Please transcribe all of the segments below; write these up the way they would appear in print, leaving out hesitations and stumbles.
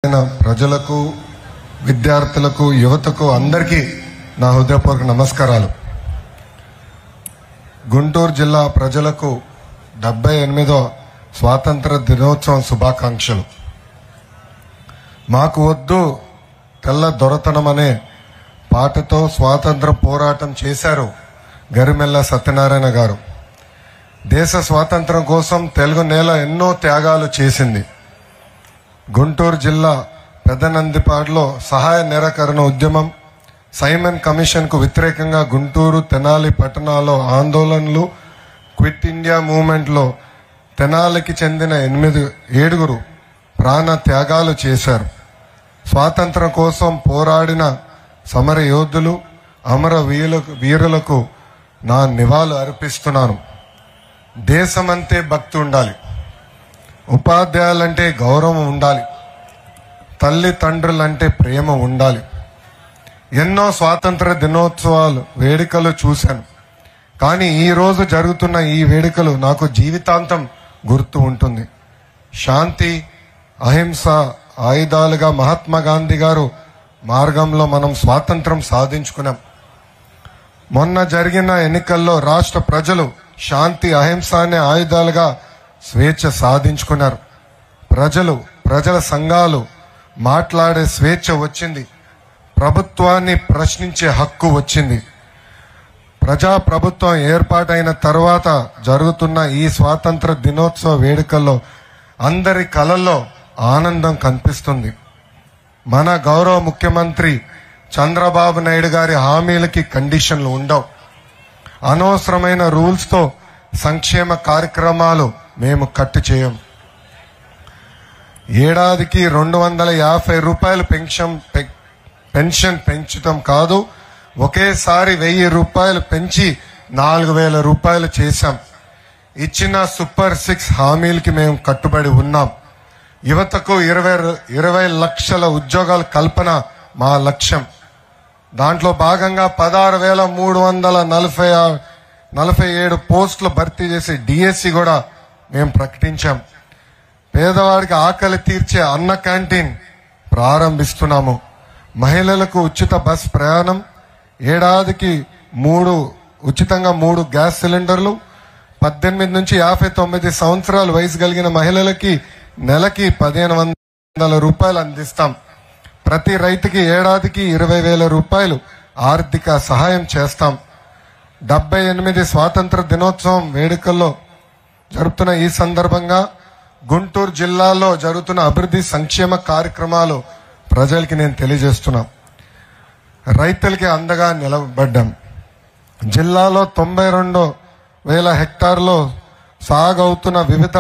ప్రజలకు విద్యార్థులకు యువతకు అందరికీ నా హృదయపూర్వక నమస్కారాలు. గుంటూరు జిల్లా ప్రజలకు 78వ స్వాతంత్ర దినోత్సవం శుభాకాంక్షలు. మాకు వద్దు తెల్ల దొరతనం అనే పాటతో స్వాతంత్ర పోరాటం చేశారు గరిమెల్ల సత్యనారాయణ గారు. దేశ స్వాతంత్రం కోసం తెలుగు నేల ఎన్నో త్యాగాలు చేసింది. గుంటూరు జిల్లా పెదనందిపాడులో సహాయ నిరాకరణ ఉద్యమం, సైమన్ కమిషన్కు వ్యతిరేకంగా గుంటూరు, తెనాలి పట్టణాల్లో ఆందోళనలు, క్విట్ ఇండియా మూవ్మెంట్లో తెనాలికి చెందిన 7 ప్రాణ త్యాగాలు చేశారు. స్వాతంత్రం కోసం పోరాడిన సమర యోధులు, అమర వీరులకు నా నివాళులు అర్పిస్తున్నాను. దేశమంతే భక్తి ఉండాలి, ఉపాధ్యాయులంటే గౌరవం ఉండాలి, తల్లిదండ్రులంటే ప్రేమ ఉండాలి. ఎన్నో స్వాతంత్ర దినోత్సవాలు వేడుకలు చూశాను, కానీ ఈ రోజు జరుగుతున్న ఈ వేడుకలు నాకు జీవితాంతం గుర్తు ఉంటుంది. శాంతి, అహింస ఆయుధాలుగా మహాత్మా గాంధీ గారు మార్గంలో మనం స్వాతంత్రం సాధించుకున్నాం. మొన్న జరిగిన ఎన్నికల్లో రాష్ట్ర ప్రజలు శాంతి, అహింస అనే ఆయుధాలుగా స్వేచ్ఛ సాధించుకున్నారు. ప్రజల సంఘాలు మాట్లాడే స్వేచ్ఛ వచ్చింది. ప్రభుత్వాన్ని ప్రశ్నించే హక్కు వచ్చింది. ప్రజాప్రభుత్వం ఏర్పాటైన తర్వాత జరుగుతున్న ఈ స్వాతంత్ర దినోత్సవ వేడుకల్లో అందరి కళల్లో ఆనందం కనిపిస్తుంది. మన గౌరవ ముఖ్యమంత్రి చంద్రబాబు నాయుడు గారి హామీలకి కండిషన్లు ఉండవు. అనవసరమైన రూల్స్తో సంక్షేమ కార్యక్రమాలు మేము కట్టు చేయం. ఏడాదికి 250 రూపాయలు పెన్షన్ పెంచడం కాదు, ఒకేసారి 1000 రూపాయలు పెంచి 4000 రూపాయలు చేశాం. ఇచ్చిన సూపర్ 6 హామీలకి మేము కట్టుబడి ఉన్నాం. యువతకు 20 లక్షల ఉద్యోగాల కల్పన మా లక్ష్యం. దాంట్లో భాగంగా 16,347 పోస్టులు భర్తీ చేసి డిఎస్సి కూడా మేము ప్రకటించాం. పేదవాడికి ఆకలి తీర్చే అన్న క్యాంటీన్ ప్రారంభిస్తున్నాము. మహిళలకు ఉచిత బస్ ప్రయాణం, ఏడాదికి ఉచితంగా 3 గ్యాస్ సిలిండర్లు, 18 నుంచి 59 సంవత్సరాల వయసు కలిగిన మహిళలకి నెలకి 1500 రూపాయలు అందిస్తాం. ప్రతి రైతుకి ఏడాదికి 20,000 రూపాయలు ఆర్థిక సహాయం చేస్తాం. 78 స్వాతంత్ర దినోత్సవం వేడుకల్లో జరుపుతున్న ఈ సందర్భంగా గుంటూరు జిల్లాలో జరుగుతున్న అభివృద్ధి సంక్షేమ కార్యక్రమాలు ప్రజలకి నేను తెలియజేస్తున్నా. రైతులకి అండగా నిలబడ్డాం. జిల్లాలో 92,000 హెక్టార్లో సాగవుతున్న వివిధ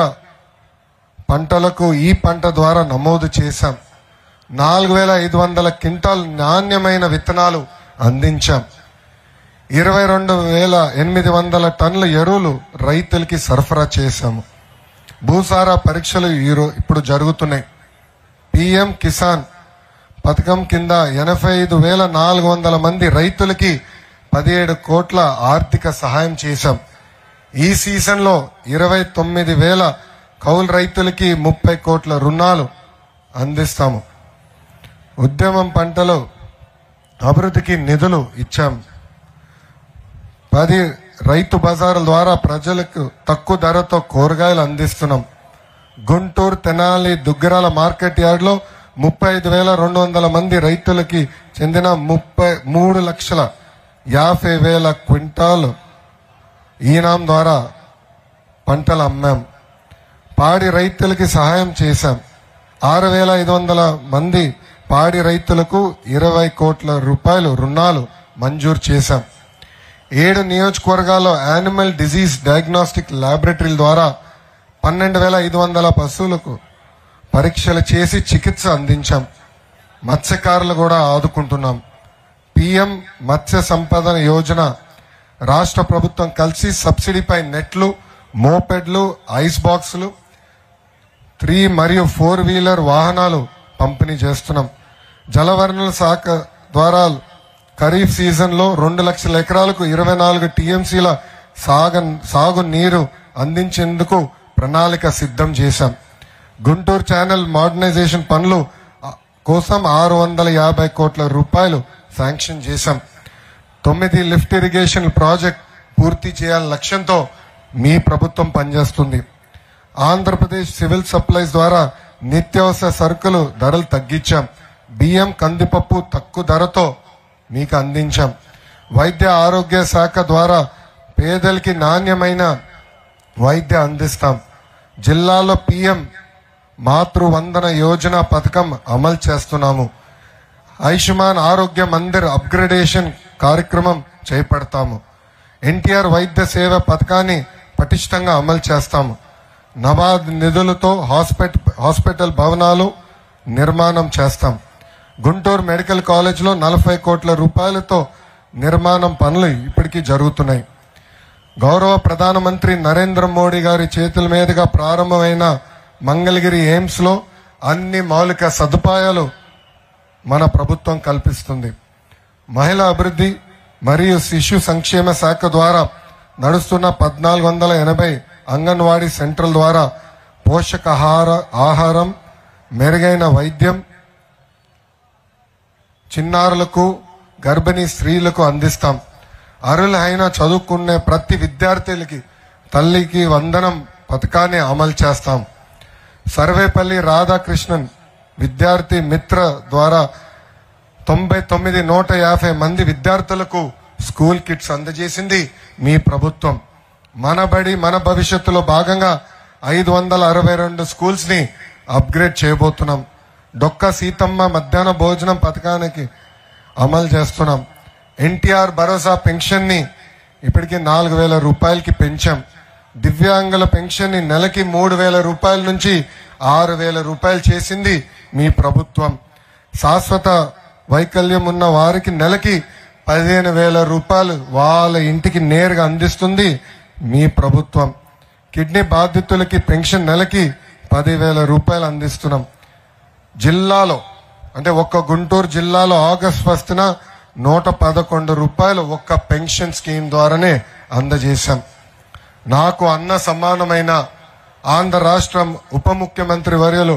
పంటలకు ఈ పంట ద్వారా నమోదు చేశాం. 4,500 క్వింటాల్ నాణ్యమైన విత్తనాలు అందించాం. 22,800 టన్నుల ఎరువులు రైతులకి సరఫరా చేశాము. భూసార పరీక్షలు ఇప్పుడు జరుగుతున్నాయి. పిఎం కిసాన్ పథకం కింద 85,400 మంది రైతులకి 17 కోట్ల ఆర్థిక సహాయం చేశాం. ఈ సీజన్లో 29,000 కౌలు రైతులకి 30 కోట్ల రుణాలు అందిస్తాము. ఉద్యమం పంటలు అభివృద్ధికి నిధులు ఇచ్చాం. 10 రైతు బజార్ల ద్వారా ప్రజలకు తక్కువ ధరతో కూరగాయలు అందిస్తున్నాం. గుంటూరు, తెనాలి, దుగ్గరాల మార్కెట్ యార్డ్లో 35,200 మంది రైతులకి చెందిన 3,50,000 క్వింటాలు ఈనాం ద్వారా పంటలు అమ్మాం. పాడి రైతులకి సహాయం చేశాం. 6,500 మంది పాడి రైతులకు 20 కోట్ల రూపాయలు రుణాలు మంజూరు చేశాం. 7 నియోజకవర్గాల్లో యానిమల్ డిజీజ్ డయాగ్నోస్టిక్ ల్యాబొరేటరీల ద్వారా 12,500 పశువులకు పరీక్షలు చేసి చికిత్స అందించాం. మత్స్యకారులు కూడా ఆదుకుంటున్నాం. పిఎం మత్స్య సంపద యోజన రాష్ట్ర ప్రభుత్వం కలిసి సబ్సిడీపై నెట్లు, మోపెడ్లు, ఐస్ బాక్సులు, 3 మరియు 4 వీలర్ వాహనాలు పంపిణీ చేస్తున్నాం. జలవనరుల శాఖ ద్వారా ఖరీఫ్ సీజన్లో 2 లక్షల ఎకరాలకు 24 టీఎంసీల సాగు నీరు అందించేందుకు ప్రణాళిక సిద్ధం చేశాం. గుంటూరు ఛానల్ మోడర్నైజేషన్ పనులు కోసం 650 కోట్ల రూపాయలు శాంక్షన్ చేశాం. 9 లిఫ్ట్ ఇరిగేషన్ ప్రాజెక్ట్ పూర్తి చేయాలని లక్ష్యంతో మీ ప్రభుత్వం పనిచేస్తుంది. ఆంధ్రప్రదేశ్ సివిల్ సప్లైస్ ద్వారా నిత్యావసర సరుకులు ధరలు తగ్గించాం. బియ్యం, కందిపప్పు తక్కువ ధరతో మీకు అందించాం. వైద్య ఆరోగ్య శాఖ ద్వారా పేదలకి నాణ్యమైన వైద్యం అందిస్తాం. జిల్లాలో PM మాతృవందన యోజన పథకం అమలు చేస్తున్నాము. ఆయుష్మాన్ ఆరోగ్య మందిర్ అప్గ్రేడేషన్ కార్యక్రమం చేపడతాము. NTR వైద్య సేవ పథకాన్ని పటిష్టంగా అమలు చేస్తాము. నబార్డ్ నిధులతో హాస్పిటల్ భవనాలు నిర్మాణం చేస్తాం. గుంటూరు మెడికల్ కాలేజ్లో 40 కోట్ల రూపాయలతో నిర్మాణం పనులు ఇప్పటికీ జరుగుతున్నాయి. గౌరవ ప్రధానమంత్రి నరేంద్ర మోడీ గారి చేతుల మీదుగా ప్రారంభమైన మంగళగిరి ఎయిమ్స్ లో అన్ని మౌలిక సదుపాయాలు మన ప్రభుత్వం కల్పిస్తుంది. మహిళా అభివృద్ధి మరియు శిశు సంక్షేమ శాఖ ద్వారా నడుస్తున్న 1480 అంగన్వాడీ సెంటర్ల ద్వారా ఆహారం, మెరుగైన వైద్యం చిన్నారులకు, గర్భిణీ స్త్రీలకు అందిస్తాం. అర్హులైన చదువుకునే ప్రతి విద్యార్థులకి తల్లికి వందనం పథకాన్ని అమలు చేస్తాం. సర్వేపల్లి రాధాకృష్ణన్ విద్యార్థి మిత్ర ద్వారా 150 మంది విద్యార్థులకు స్కూల్ కిట్స్ అందజేసింది మీ ప్రభుత్వం. మన బడి మన భవిష్యత్తులో భాగంగా 562 స్కూల్స్ ని అప్గ్రేడ్ చేయబోతున్నాం. డొక్క సీతమ్మ మధ్యాహ్న భోజనం పథకానికి అమలు చేస్తున్నాం. NTR భరోసా పెన్షన్ ని ఇప్పటికి 4,000 రూపాయలకి పెంచాం. దివ్యాంగుల పెన్షన్ ని నెలకి 3,000 రూపాయల నుంచి 6,000 రూపాయలు చేసింది మీ ప్రభుత్వం. శాశ్వత వైకల్యం ఉన్న వారికి నెలకి 15,000 రూపాయలు వాళ్ళ ఇంటికి నేరుగా అందిస్తుంది మీ ప్రభుత్వం. కిడ్నీ బాధితులకి పెన్షన్ నెలకి 10,000 రూపాయలు అందిస్తున్నాం. జిల్లాలో అంటే ఒక్క గుంటూరు జిల్లాలో ఆగస్టు 1న 111 రూపాయలు ఒక్క పెన్షన్ స్కీమ్ ద్వారానే అందజేశాం. నాకు అన్న సమానమైన ఆంధ్ర రాష్ట్రం ఉప ముఖ్యమంత్రి వర్యులు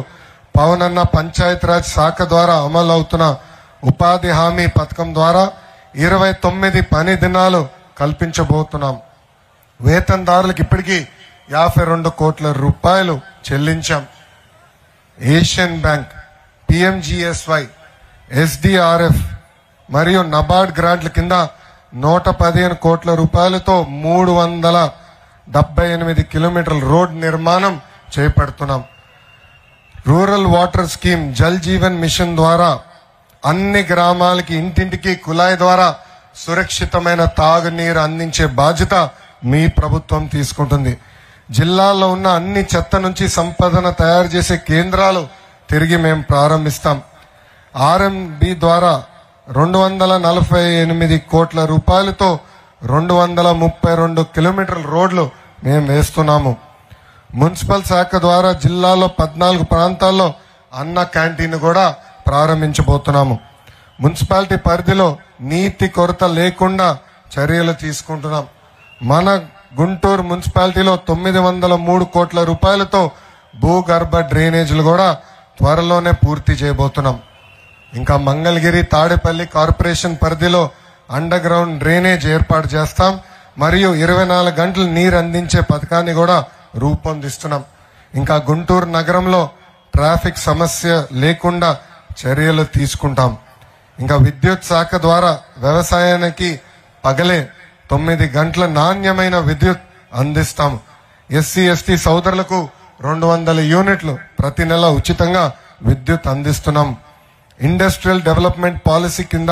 పవనన్న పంచాయతీరాజ్ శాఖ ద్వారా అమలు అవుతున్న ఉపాధి హామీ పథకం ద్వారా 29 పని దినాలు కల్పించబోతున్నాం. వేతనదారులకు ఇప్పటికీ 52 కోట్ల రూపాయలు చెల్లించాం. ఏషియన్ బ్యాంక్, PMGSY, SDRF మరియు నబార్డ్ గ్రాంట్ల కింద 115 కోట్ల రూపాయలతో 378 కిలోమీటర్ల రోడ్ నిర్మాణం చేపడుతున్నాం. Rural water scheme Jal Jeevan mission ద్వారా అన్ని గ్రామాలకి ఇంటింటికి కుళాయి ద్వారా సురక్షితమైన తాగునీరు అందించే బాధ్యత మీ ప్రభుత్వం తీసుకుంటుంది. జిల్లాలో ఉన్న అన్ని చెత్త నుంచి సంపదన తయారు చేసే కేంద్రాలు తిరిగి మేము ప్రారంభిస్తాం. RMB ద్వారా 248 కోట్ల రూపాయలతో 232 కిలోమీటర్ల రోడ్లు మేము వేస్తున్నాము. మున్సిపల్ శాఖ ద్వారా జిల్లాలో 14 ప్రాంతాల్లో అన్న క్యాంటీన్ కూడా ప్రారంభించబోతున్నాము. మున్సిపాలిటీ పరిధిలో నీటి కొరత లేకుండా చర్యలు తీసుకుంటున్నాం. మన గుంటూరు మున్సిపాలిటీలో 903 కోట్ల రూపాయలతో భూగర్భ డ్రైనేజీలు కూడా త్వరలోనే పూర్తి చేయబోతున్నాం. ఇంకా మంగళగిరి, తాడేపల్లి కార్పొరేషన్ పరిధిలో అండర్ గ్రౌండ్ డ్రైనేజ్ ఏర్పాటు చేస్తాం. మరియు 24 గంటలు నీరు అందించే పథకాన్ని కూడా రూపొందిస్తున్నాం. ఇంకా గుంటూరు నగరంలో ట్రాఫిక్ సమస్య లేకుండా చర్యలు తీసుకుంటాం. ఇంకా విద్యుత్ శాఖ ద్వారా వ్యవసాయానికి పగలే 9 గంటల నాణ్యమైన విద్యుత్ అందిస్తాం. SC/ST సోదరులకు 200 యూనిట్లు ప్రతి నెల ఉచితంగా విద్యుత్ అందిస్తున్నాం. ఇండస్ట్రియల్ డెవలప్మెంట్ పాలసీ కింద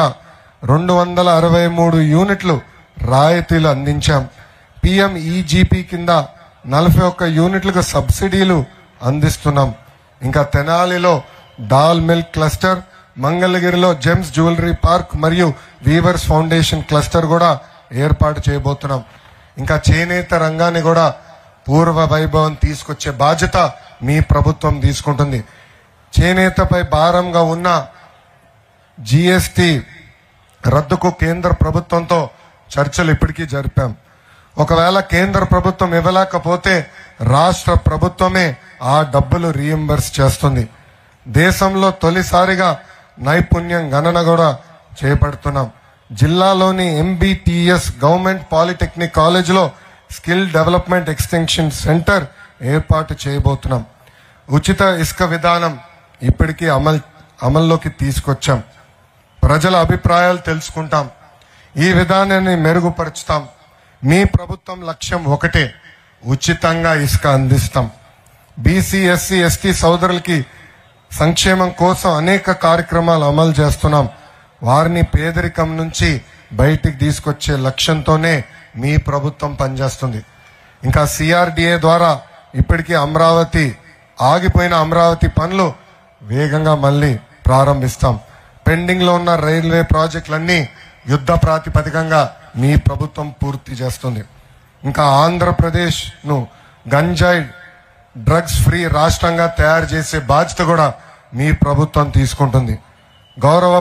263 యూనిట్లు రాయితీలు అందించాం. PMEGP కింద 41 యూనిట్లకు సబ్సిడీలు అందిస్తున్నాం. ఇంకా తెనాలిలో డాల్ మిల్క్ క్లస్టర్, మంగళగిరిలో జెమ్స్ జ్యువెలరీ పార్క్ మరియు వీవర్స్ ఫౌండేషన్ క్లస్టర్ కూడా ఏర్పాటు చేయబోతున్నాం. ఇంకా చేనేత రంగాన్ని కూడా పూర్వ వైభవం తీసుకొచ్చే బాధ్యత మీ ప్రభుత్వం తీసుకుంటుంది. చేనేతపై భారంగా ఉన్న GST రద్దుకు కేంద్ర ప్రభుత్వంతో చర్చలు ఇప్పటికీ జరిపాం. ఒకవేళ కేంద్ర ప్రభుత్వం ఇవ్వలేకపోతే రాష్ట్ర ప్రభుత్వమే ఆ డబ్బులు రీయింబర్స్ చేస్తుంది. దేశంలో తొలిసారిగా నైపుణ్యం గణన కూడా చేపడుతున్నాం. జిల్లాలోని MBTS గవర్నమెంట్ పాలిటెక్నిక్ కాలేజీలో స్కిల్ డెవలప్మెంట్ ఎక్స్టెన్షన్ సెంటర్ ఏర్పాటు చేయబోతున్నాం. ఉచిత ఇసుక విధానం ఇప్పటికీ అమల్లోకి తీసుకొచ్చాం. ప్రజల అభిప్రాయాలు తెలుసుకుంటాం, ఈ విధానాన్ని మెరుగుపరుచుతాం. మీ ప్రభుత్వం లక్ష్యం ఒకటే, ఉచితంగా ఇసుక అందిస్తాం. BC SC ST సోదరులకి సంక్షేమం కోసం అనేక కార్యక్రమాలు అమలు చేస్తున్నాం. వారిని పేదరికం నుంచి బయటికి తీసుకొచ్చే లక్ష్యంతోనే మీ ప్రభుత్వం పనిచేస్తుంది. ఇంకా CRDA ద్వారా ఇప్పటికీ ఆగిపోయిన అమరావతి పనులు వేగంగా మళ్ళీ ప్రారంభిస్తాం. పెండింగ్ లో ఉన్న రైల్వే ప్రాజెక్టులన్నీ యుద్ధ ప్రాతిపదికంగా మీ ప్రభుత్వం పూర్తి చేస్తుంది. ఇంకా ఆంధ్రప్రదేశ్ ను గంజాయి డ్రగ్స్ ఫ్రీ రాష్ట్రంగా తయారు చేసే బాధ్యత కూడా మీ ప్రభుత్వం తీసుకుంటుంది. గౌరవ